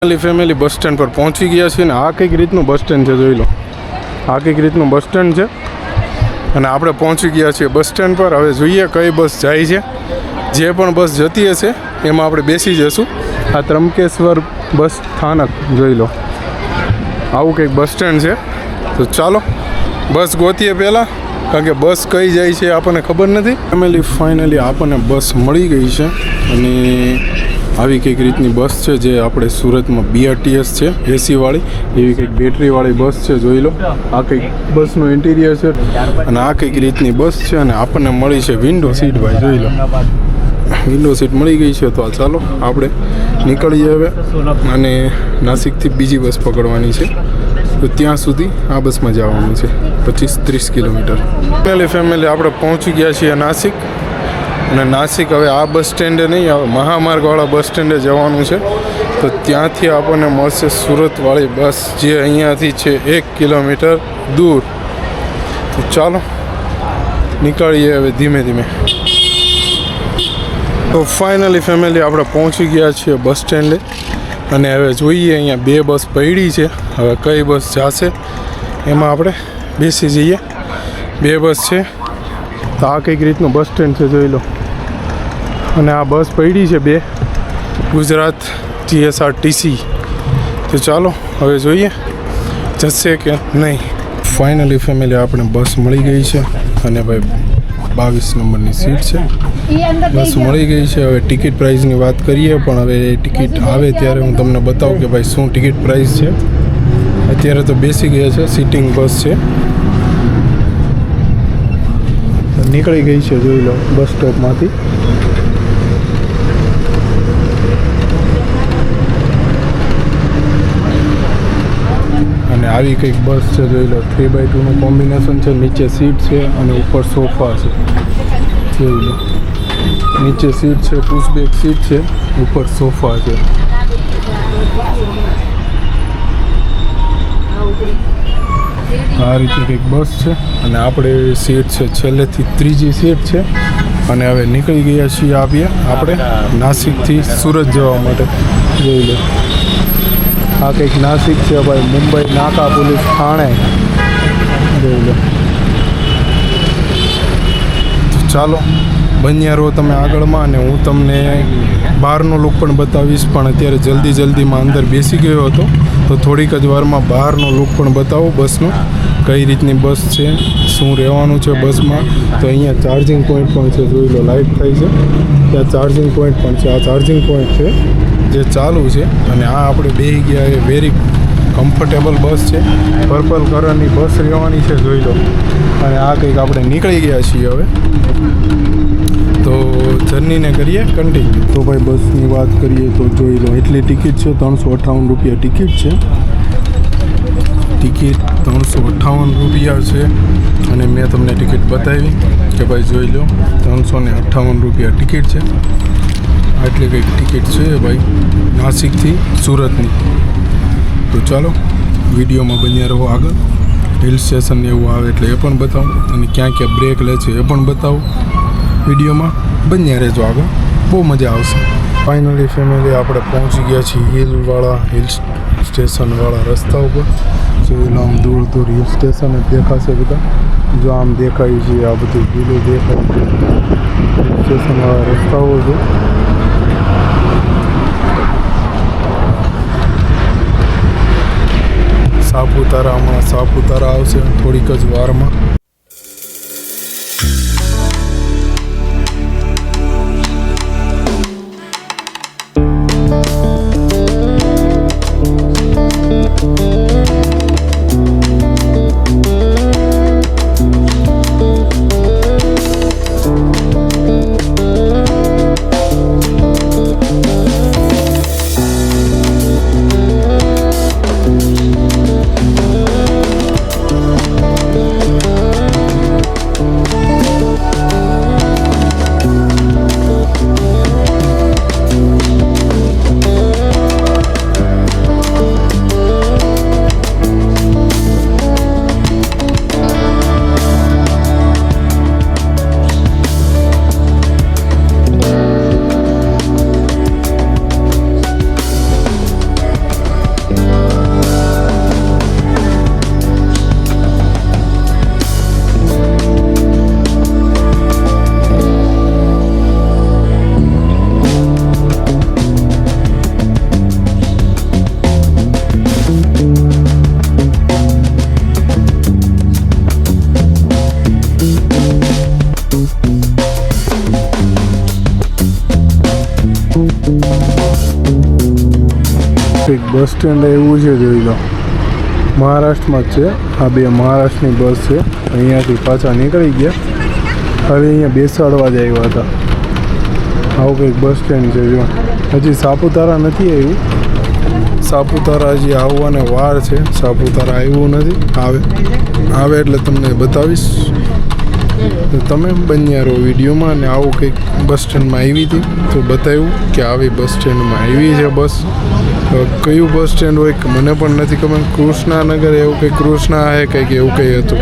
Family bus stand પર પહોંચી ગયા છીએ ને આ કંઈક રીતનું બસ સ્ટેન્ડ છે, જોઈ લો. આ કંઈક રીતનું બસ સ્ટેન્ડ છે અને આપણે પહોંચી ગયા છીએ બસ સ્ટેન્ડ પર. હવે જોઈએ કઈ બસ જાય છે. જે પણ બસ જતી હશે એમાં આપણે બેસી જઈશું. આ ત્રંબકેશ્વર બસ સ્થાનક જોઈ લો. આવું કંઈક બસ સ્ટેન્ડ છે. તો ચાલો બસ ગોતીએ પહેલાં, કારણ કે બસ કઈ જાય છે આપણને ખબર નથી. ફેમિલી ફાઇનલી આપણને બસ મળી ગઈ છે અને આવી કંઈક રીતની બસ છે જે આપણે સુરતમાં BRTS છે એસીવાળી, એવી કંઈક બેટરીવાળી બસ છે, જોઈ લો. આ કંઈક બસનું ઇન્ટિરિયર છે અને આ કંઈક રીતની બસ છે અને આપણને મળી છે વિન્ડો સીટ, ભાઈ જોઈ લો. વિન્ડો સીટ મળી ગઈ છે. તો ચાલો આપણે નીકળીએ હવે અને નાસિકથી બીજી બસ પકડવાની છે. તો ત્યાં સુધી આ બસમાં જવાનું છે 25-30 કિલોમીટર. પહેલી ફેમિલી આપણે પહોંચી ગયા છીએ નાસિક. અને નાસિક હવે આ બસ સ્ટેન્ડે નહીં, હવે મહામાર્ગવાળા બસ સ્ટેન્ડે જવાનું છે. તો ત્યાંથી આપણને મળશે સુરતવાળી બસ, જે અહીંયાથી છે 1 કિલોમીટર દૂર. તો ચાલો નીકળીએ હવે ધીમે ધીમે. તો ફાઇનલી ફેમિલી આપણે પહોંચી ગયા છીએ બસ સ્ટેન્ડે અને હવે જોઈએ અહીંયા 2 બસ પડી છે. હવે કઈ બસ જશે એમાં આપણે બેસી જઈએ. 2 બસ છે. તો આ કંઈક રીતનું બસ સ્ટેન્ડ છે, જોઈ લો. અને આ બસ પડી છે 2 ગુજરાત GSRTC. તો ચાલો હવે જોઈએ જશે કે નહીં. ફાઇનલી ફેમિલી આપણે બસ મળી ગઈ છે અને ભાઈ 22 નંબરની સીટ છે. બસ મળી ગઈ છે. હવે ટિકિટ પ્રાઇસની વાત કરીએ, પણ હવે ટિકિટ આવે ત્યારે હું તમને બતાવું કે ભાઈ શું ટિકિટ પ્રાઇસ છે. અત્યારે તો બેસી ગયા છે, સિટિંગ બસ છે. નીકળી ગઈ છે, જોઈ લો બસ સ્ટોપમાંથી. અને આવી કંઈક બસ છે, જોઈ લો. 3x2નું કોમ્બિનેશન છે. નીચે સીટ છે અને ઉપર સોફા છે, જોઈ લો. નીચે સીટ છે, પુશબેક સીટ છે, ઉપર સોફા છે. આ રીતે કંઈક બસ છે અને આપણે સીટ છે છેલ્લેથી 3જી સીટ છે. અને હવે નીકળી ગયા છીએ આપણે નાસિકથી સુરત જવા માટે, જોઈ લો. આ કંઈક નાસિક છે ભાઈ, મુંબઈ નાકા પોલીસ થાણે, જોઈ લો. તો ચાલો બન્યા રહો તમે આગળમાં અને હું તમને બહારનો લુક પણ બતાવીશ. પણ અત્યારે જલ્દીમાં અંદર બેસી ગયો હતો, તો થોડીક જ વારમાં બહારનો લુક પણ બતાવો બસનો, કઈ રીતની બસ છે, શું રહેવાનું છે બસમાં. તો અહીંયા ચાર્જિંગ પોઈન્ટ પણ છે, જોઈ લો. લાઇટ થઈ છે ત્યાં ચાર્જિંગ પોઈન્ટ પણ છે. આ ચાર્જિંગ પોઈન્ટ છે જે ચાલુ છે. અને આ આપણે બેસી ગયા એ વેરી કમ્ફર્ટેબલ બસ છે. પર્પલ કલરની બસ રહેવાની છે, જોઈ લો. અને આ કંઈક આપણે નીકળી ગયા છીએ હવે. તો જર્નીને કરીએ કન્ટિન્યુ. તો ભાઈ બસની વાત કરીએ તો જોઈ લો, એટલી ટિકિટ છે 358 રૂપિયા ટિકિટ છે. ટિકિટ 358 રૂપિયા છે. અને મેં તમને ટિકિટ બતાવી કે ભાઈ જોઈ લો 358 રૂપિયા ટિકિટ છે. આટલી કંઈક ટિકિટ છે ભાઈ નાસિકથી સુરતની. તો ચાલો વિડીયોમાં બન્યા રહો આગળ. હિલ સ્ટેશન એવું આવે એટલે એ પણ બતાવું અને ક્યાં ક્યાં બ્રેક લે છે એ પણ બતાવું. વિડીયોમાં બન્યા રહેજો આગળ, બહુ મજા આવશે. ફાઇનલી ફેમિલી આપણે પહોંચી ગયા છીએ હિલ સ્ટેશનવાળા રસ્તા ઉપર. જોઈ લો, આમ દૂર હિલ સ્ટેશન જ દેખાશે બધા. જો આમ દેખાય છે, આ બધું હિલો દેખાય છે. હિલ સ્ટેશનવાળા રસ્તાઓ છે. હમણાં સાપુતારા આવશે થોડીક જ વારમાં. કંઈક બસ સ્ટેન્ડ એવું છે, જોઈ લો. મહારાષ્ટ્રમાં જ છે. આ બે મહારાષ્ટ્રની બસ છે. અહીંયાથી પાછા નીકળી ગયા. હવે અહીંયા બેસાડવા જ આવ્યા હતા. આવું કંઈક બસ સ્ટેન્ડ છે. જો હજી સાપુતારા નથી આવ્યું. સાપુતારા હજી આવવાને વાર છે. સાપુતારા આવ્યું નથી. આવે એટલે તમને બતાવીશ. તો તમે બન્યા રહો વિડીયોમાં. અને આવું કંઈક બસ સ્ટેન્ડમાં આવી હતી તો બતાવ્યું કે આવી બસ સ્ટેન્ડમાં આવી છે બસ. કયું બસ સ્ટેન્ડ હોય કે મને પણ નથી ખબર. કૃષ્ણાનગર એવું કંઈક, કૃષ્ણા હે કંઈક એવું કંઈ હતું.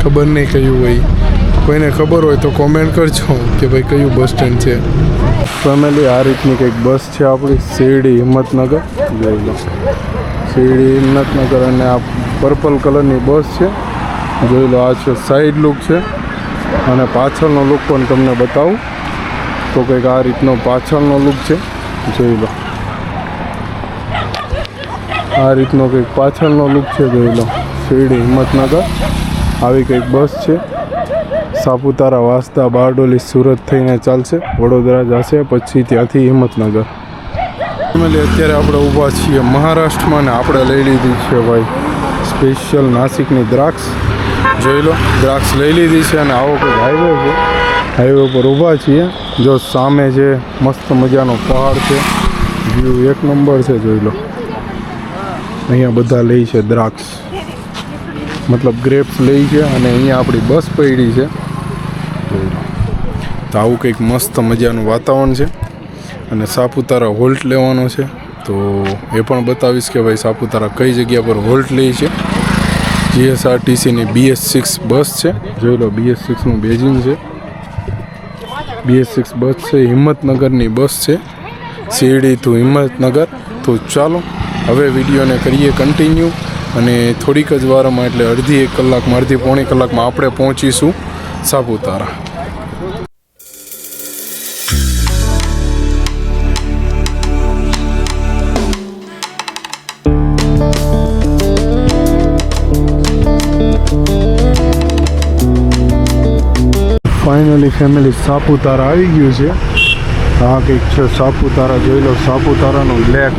ખબર નહીં કયું હોય. કોઈને ખબર હોય તો કોમેન્ટ કરજો કે ભાઈ કયું બસ સ્ટેન્ડ છે. ફેમિલી આ રીતની કંઈક બસ છે આપણી શિરડી હિંમતનગર. જોઈ લો શિરડી હિંમતનગર. અને આ પર્પલ કલરની બસ છે. જોઈ લો આ છે સાઈડ લુક છે. અને પાછળનો લુક પણ તમને બતાવું તો કંઈક આ રીતનો પાછળનો લુક છે. જોઈ લો આ રીતનો કંઈક પાછળનો લુક છે. જોઈ લો શિરડી હિંમતનગર આવી કંઈક બસ છે. સાપુતારા, વાંસદા, બારડોલી, સુરત થઈને ચાલશે. વડોદરા જશે પછી ત્યાંથી હિંમતનગર. અત્યારે આપણે ઊભા છીએ મહારાષ્ટ્રમાં. ને આપણે લઈ લીધી છે ભાઈ સ્પેશિયલ નાસિકની દ્રાક્ષ. જોઈ લો દ્રાક્ષ લઈ લીધી છે. અને આવો કંઈક હાઈવે છે. હાઈવે ઉપર ઊભા છીએ. જો સામે છે મસ્ત મજાનો પહાડ છે. વ્યૂ એક નંબર છે. જોઈ લો અહીંયા બધા લઈ છે દ્રાક્ષ, મતલબ ગ્રેપ્સ લઈ છે. અને અહીંયા આપણી બસ પડી છે. તો આવું કંઈક મસ્ત મજાનું વાતાવરણ છે. અને સાપુતારા હોલ્ટ લેવાનો છે તો એ પણ બતાવીશ કે ભાઈ સાપુતારા કઈ જગ્યા પર હોલ્ટ લે છે. જીએસઆરટીસીની BS6 બસ છે. જોઈ લો BS6નું બેજિંગ છે. BS6 બસ છે. હિંમતનગરની બસ છે, શિરડી ટુ હિંમતનગર. તો ચાલો હવે વિડીયોને કરીએ કન્ટિન્યુ. અને થોડીક જ વારમાં એટલે અડધી એક કલાકમાં, અડધી પોણી કલાકમાં આપણે પહોંચીશું સાપુતારા. ફાઇનલી ફેમિલી સાપુતારા આવી ગયું છે. આ કંઈક છે સાપુતારા. જોઈ લો સાપુતારાનો લેક.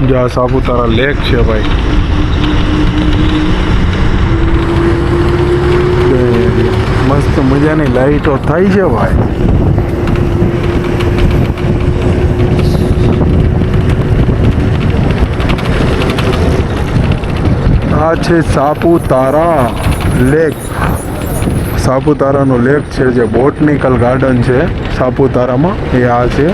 જો આ સાપુતારા લેક છે ભાઈ. મસ્ત મજાની લાઈટો થાય છે ભાઈ. આ છે સાપુતારા લેક. સાપુતારાનો લેક છે જે બોટનિકલ ગાર્ડન છે સાપુતારામાં, એ આ છે.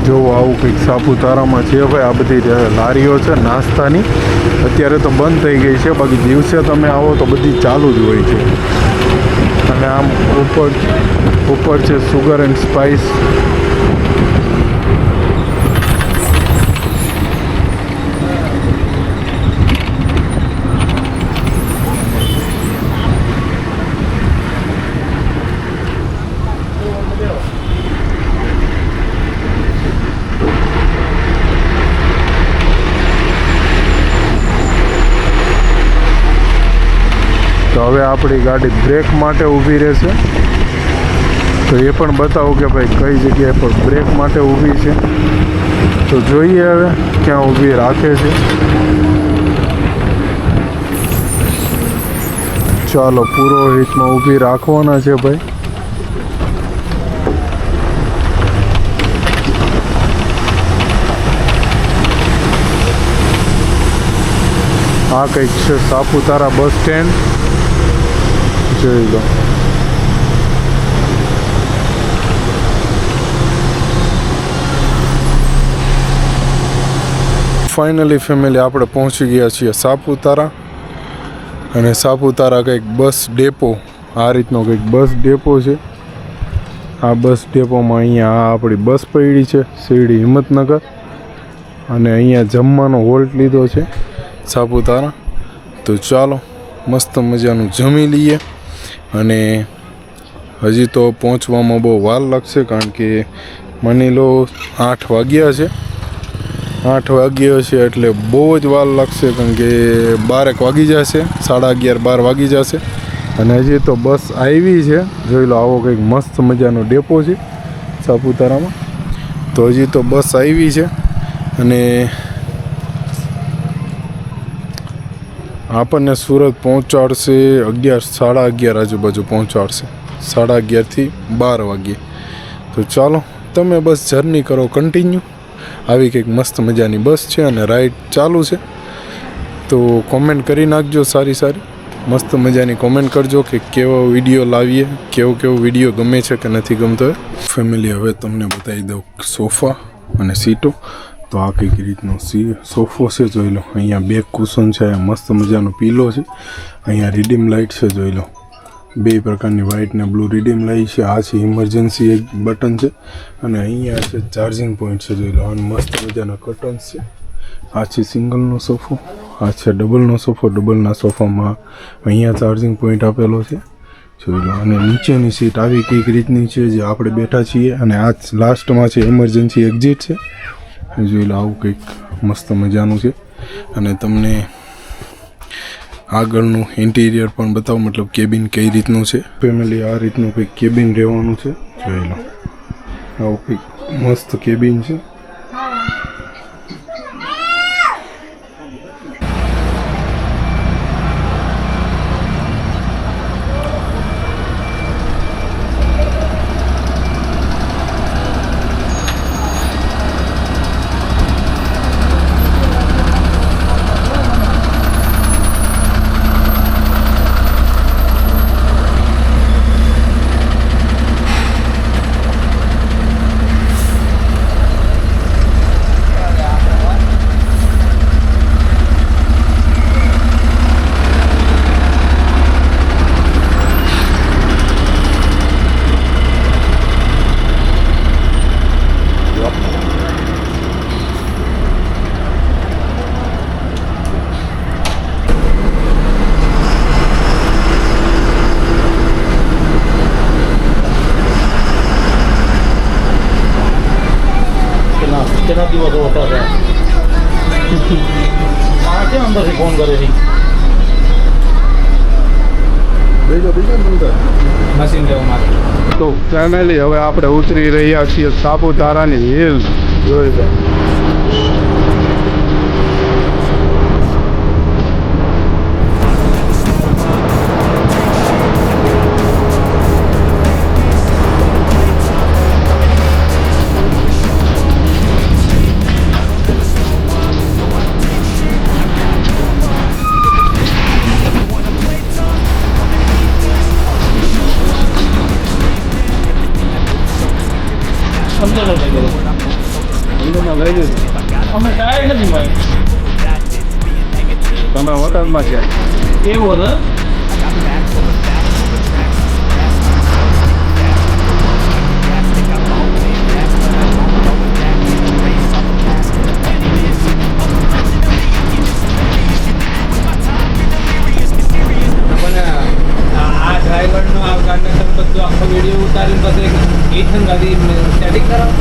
જો આવું કંઈક સાપુતારામાં છે ભાઈ. આ બધી લારીઓ છે નાસ્તાની. અત્યારે તો બંધ થઈ ગઈ છે, બાકી દિવસે તમે આવો તો બધી ચાલુ જ હોય છે. અને આમ ઉપર છે સુગર એન્ડ સ્પાઇસ. તો હવે આપણી ગાડી બ્રેક માટે ઊભી રહેશે. તો એ પણ બતાવું કે ભાઈ કઈ જગ્યાએ પર બ્રેક માટે ઊભી છે. તો જોઈએ હવે ક્યાં ઊભી રાખે છે. ચાલો પુરોહિતમાં ઊભી રાખવાના છે ભાઈ. આ કંઈક છે સાપુતારા બસ સ્ટેન્ડ. જોઈ લો ફાઇનલી ફેમિલી આપણે પહોંચી ગયા છીએ સાપુતારા. અને સાપુતારા કંઈક બસ ડેપો, આ રીતનો કંઈક બસ ડેપો છે. આ બસ ડેપોમાં અહીંયા આપણી બસ પડી છે શિરડી હિંમતનગર. અને અહીંયા જમવાનો હોલ્ટ લીધો છે સાપુતારા. તો ચાલો મસ્ત મજાનું જમી લઈએ. અને હજી તો પહોંચવામાં બહુ વાર લાગશે, કારણ કે માની લો 8 વાગ્યા છે. 8 વાગ્યા છે એટલે બહુ જ વાર લાગશે, કારણ કે 12 વાગી જશે, 11:30 12 વાગી જશે. અને હજી તો બસ આવી છે. જોઈ લો, આવો કંઈક મસ્ત મજાનો ડેપો છે સાપુતારામાં. તો હજી તો બસ આવી છે અને આપણને સુરત પહોંચાડશે 11 11:30 આજુબાજુ પહોંચાડશે, 11:30 થી 12 વાગ્યે. તો ચાલો તમે બસ જર્ની કરો કન્ટિન્યુ. આવી કંઈક મસ્ત મજાની બસ છે અને રાઈડ ચાલુ છે. તો કોમેન્ટ કરી નાખજો, સારી મસ્ત મજાની કોમેન્ટ કરજો કે કેવો વિડીયો લાવીએ, કેવો વિડીયો ગમે છે કે નથી ગમતો. ફેમિલી, હવે તમને બતાવી દઉં સોફા અને સીટો. તો આ કંઈક રીતનો સોફો છે, જોઈ લો. અહીંયા બેક કુશન છે, મસ્ત મજાનો પીલો છે. અહીંયા રીડીમ લાઇટ છે, જોઈ લો. 2 પ્રકારની વ્હાઇટ ને બ્લુ રીડીમ લાઇટ છે. આ છે ઇમરજન્સી એક બટન છે અને અહીંયા છે ચાર્જિંગ પોઈન્ટ છે, જોઈ લો. અને મસ્ત મજાના કર્ટન્સ છે. આ છે સિંગલનો સોફો, આ છે ડબલનો સોફો. ડબલના સોફામાં અહીંયા ચાર્જિંગ પોઈન્ટ આપેલો છે, જોઈ લો. અને નીચેની સીટ આવી કંઈક રીતની છે જે આપણે બેઠા છીએ. અને આ લાસ્ટમાં છે ઇમરજન્સી એક્ઝિટ છે, જોઈ લો. આવું કંઈક મસ્ત મજાનું છે. અને તમને આગળનું ઇન્ટિરિયર પણ બતાવો, મતલબ કેબિન કઈ રીતનું છે. ફેમિલી, આ રીતનું કંઈક કેબિન રહેવાનું છે, જોઈ લો. આવું કંઈક મસ્ત કેબિન છે. કેટલા દિવસો હોતા છે આ કેમ અંદરથી ફોન કરે છે બીજો બંદર મશીન લેવા માટે. તો ફેમિલી, હવે આપણે ઉતરી રહ્યા છીએ સાપુતારાની હિલ, જોઈ લો. અમે ટાયર નથી મળે. તમે હોટલમાં છે એવું હતું. આ ડ્રાઈવરનો આ કંડક્ટર બધું આખો વિડીયો ઉતારીને પછી ઇથન ગાડી સેટિંગ કરાવો.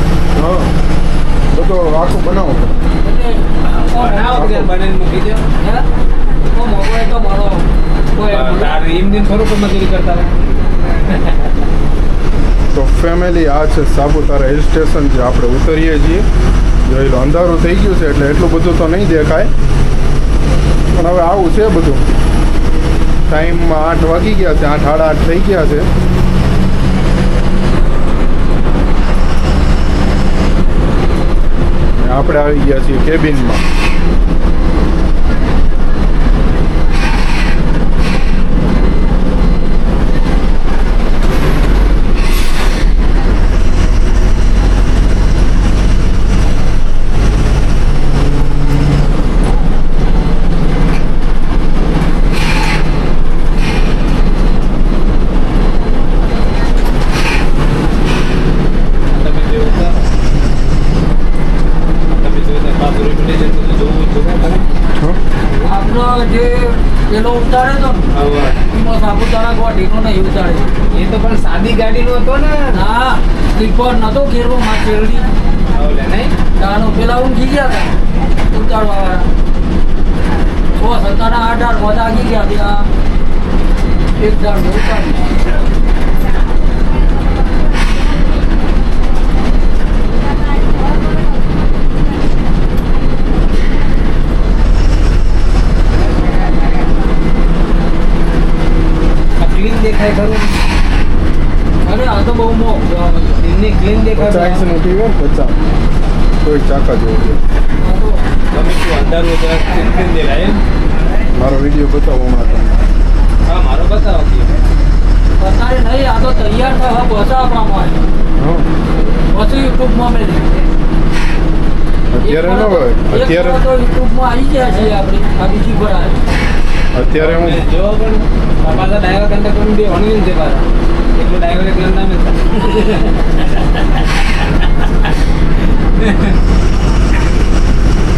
તો આખું બનાવો બને મૂકી દો. મોબાઈલ તો મારો કોઈ એમ દિન થોડુંક મજૂરી કરતા હોય. તો ફેમિલી, આ છે સાપુતારા હિલ સ્ટેશન, જે આપણે ઉતરીએ છીએ. જોઈ લો, અંધારું થઈ ગયું છે એટલે એટલું બધું તો નહીં દેખાય, પણ હવે આવું છે બધું. ટાઈમમાં 8 વાગી ગયા છે, 8 સાડા 8 થઈ ગયા છે. આપણે આવી ગયા છીએ કેબિનમાં. જે પેલો ઉતારે તો એમાં સાપુતારા ગોવા ગાડીનો નહીં ઉતારે. એ તો પણ સાદી ગાડીનો હતો ને. ના સ્લીપર નતો ઘેરવો માં ચેરડી ઓલે નહીં તાનો પેલા ઊંઘી ગયા હતા ઉતારવા વાળા 6 17 18 વાગી ગયા ત્યાં એક દાડ ઉતારી ક્લીન દેખાય ખરું. અરે આ તો બહુ મોંઘું આવે છે. એમની ક્લીન દેખાય. 50 નું ટીવી 50 કોઈ ચાકા જેવું છે. આ તો તમે શું અંધારું જરા ક્લીન દેખાય એમ. મારો વિડીયો બતાવો હમણાં તમને. હા મારો બતાવો કે અત્યારે નહીં આ તો તૈયાર થવા બસ આપવામાં હા પછી યુટ્યુબમાં મેળવી અત્યારે ન હોય અત્યારે તો યુટ્યુબમાં આવી ગયા છે આપણી આ બીજી પર આવે અત્યારે હું જો પણ પાછા ડાયવર કંડક્ટર પણ બે વણવી છે પાછા એટલું ડાયવર એક નામ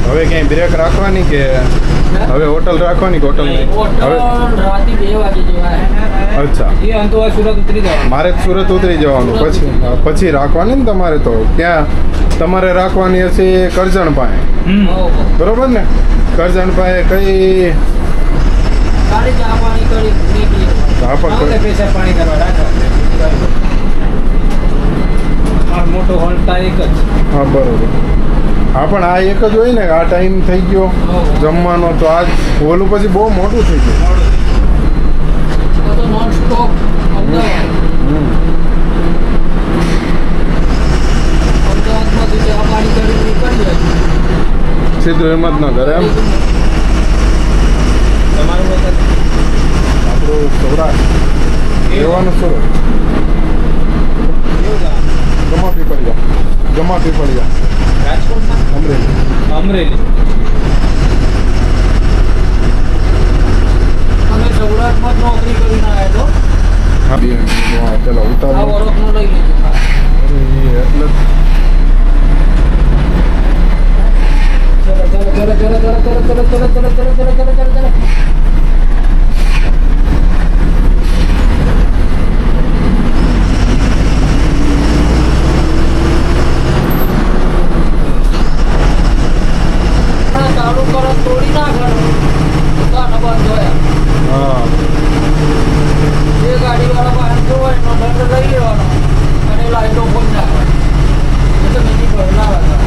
હવે ક્યાંય બ્રેક રાખવાની કે હવે હોટલ રાખવાની કે હોટલ નહીં હવે હોટલ રાતે 2 વાગે જેવા અચ્છા એ અંતો સુરત ઉતરી જવાનું. મારે જ સુરત ઉતરી જવાનું પછી રાખવાની ને તમારે તો ક્યાં તમારે રાખવાની હશે કરજણ પાસે બરોબર ને કરજણ પાસે કઈ ગાડી ચા પાણી કરી નીકળી આપણે પૈસા પાણી કરવા રાખવા. મારો મોટો હોલ્ટા એક જ. હા બરોબર હા પણ આ એક જ હોય ને આ ટાઈમ થઈ ગયો જમવાનો તો આજ ઓલું પછી બહુ મોટું થઈ ગયું તો નોન સ્ટોપ અમદાવાદમાંથી ચા પાણી કરી નીકળી જાય સીધું હિંમતનગર એમ તમારું વખત આપણું સૌરાષ્ટ્ર રહેવાનું સુરત ગમા પીપળિયા રાજકોટમાં અમરેલી અમરેલી. અમે સૌરાષ્ટ્રમાં જ નોકરી કરીને આવ્યા તો હા પેલા આ ઉતારો વર્ષનું લઈ લીધું એટલે ચાલુ કરો તોડી નાખવાનું દુકાનો બંધ હોય હા જે ગાડીવાળા બહાર જોવાય એનો દંડ લઈ લેવાનો અને લાઈટો બંધ નાખવાની તો બીજી ભરલા હતા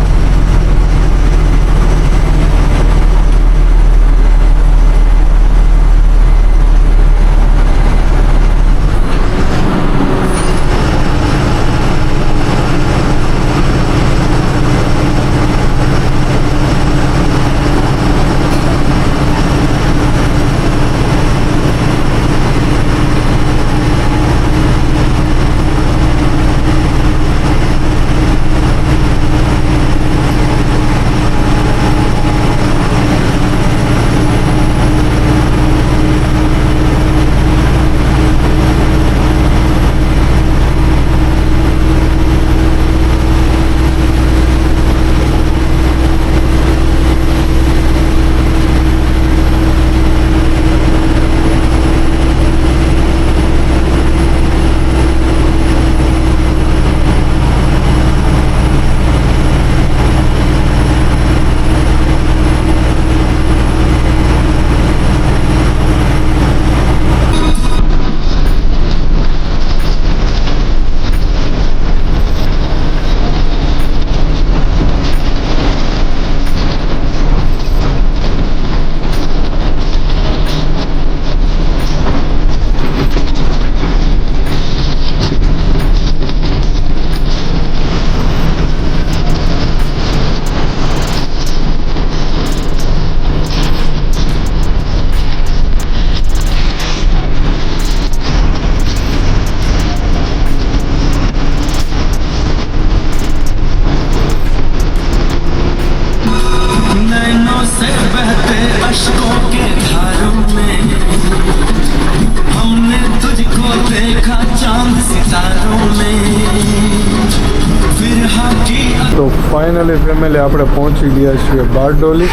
ફાઇનલી ફેમિલી આપણે પહોંચી ગયા છીએ બારડોલી.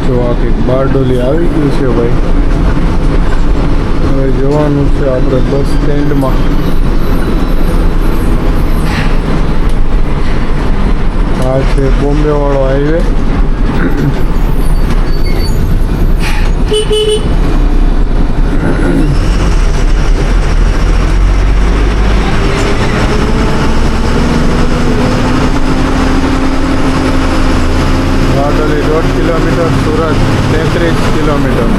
જો આ કંઈક બારડોલી આવી ગયું છે ભાઈ. હવે જવાનું છે આપણે બસ સ્ટેન્ડમાં. આ છે બોમ્બે વાળો highway. Bardoli 1.5 kilometre, Surat 33 kilometre.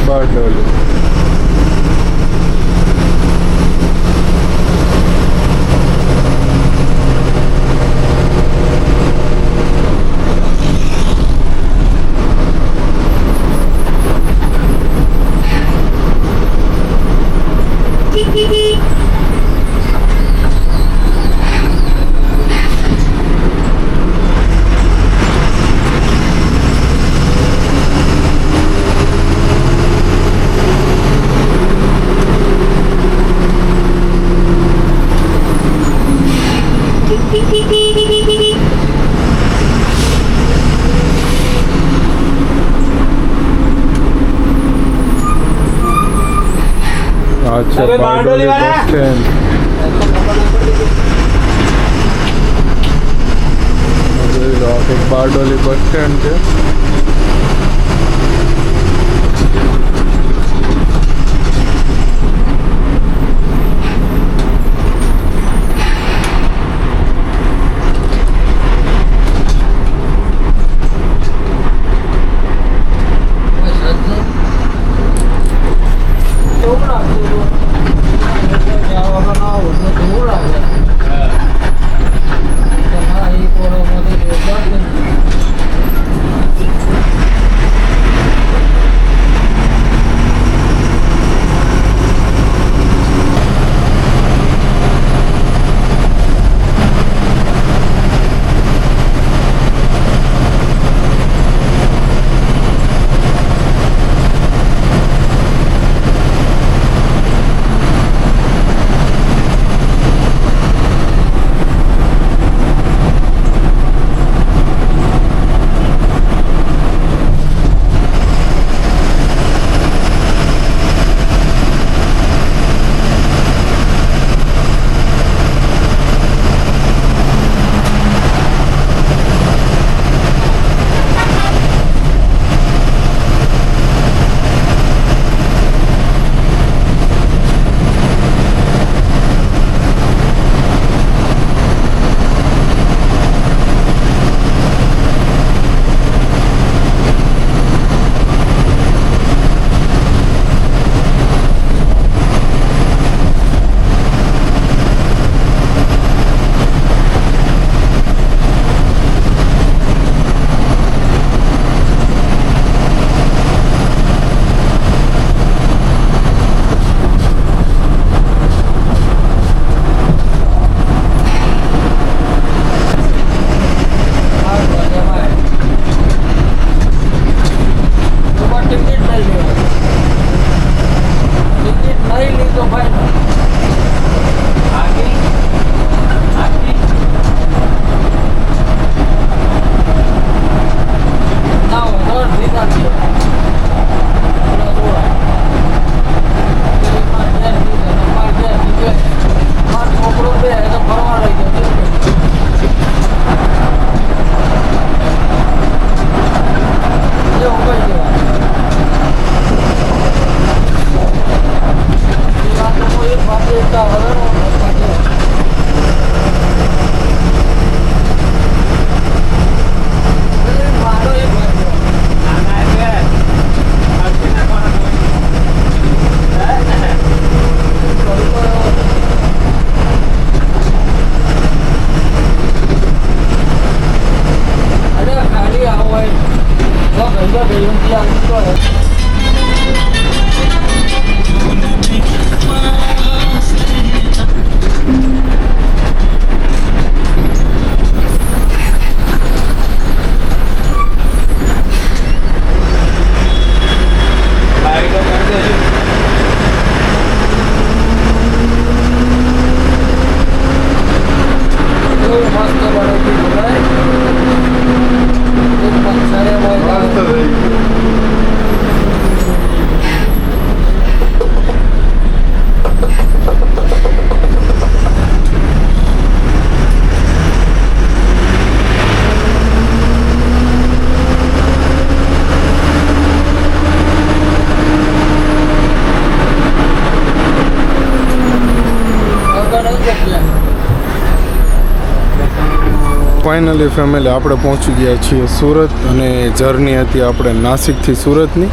Bardoli. अच्छा अबे बारडोली बारडोली बस वाला। स्टैंड. बारडोली बस स्टैंड છે. ફાઇનલી ફેમિલી આપણે પહોંચી ગયા છીએ સુરત અને જર્ની હતી આપણે નાસિકથી સુરતની.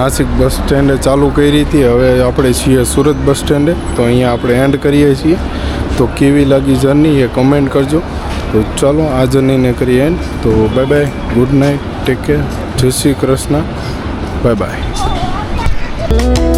નાસિક બસ સ્ટેન્ડે ચાલુ કરી હતી, હવે આપણે છીએ સુરત બસ સ્ટેન્ડે. તો અહીંયા આપણે એન્ડ કરીએ છીએ. તો કેવી લાગી જર્ની એ કમેન્ટ કરજો. તો ચાલો આ જર્નીને કરીએ એન્ડ. તો bye bye, good night, take care, જય શ્રી કૃષ્ણ, બાય બાય.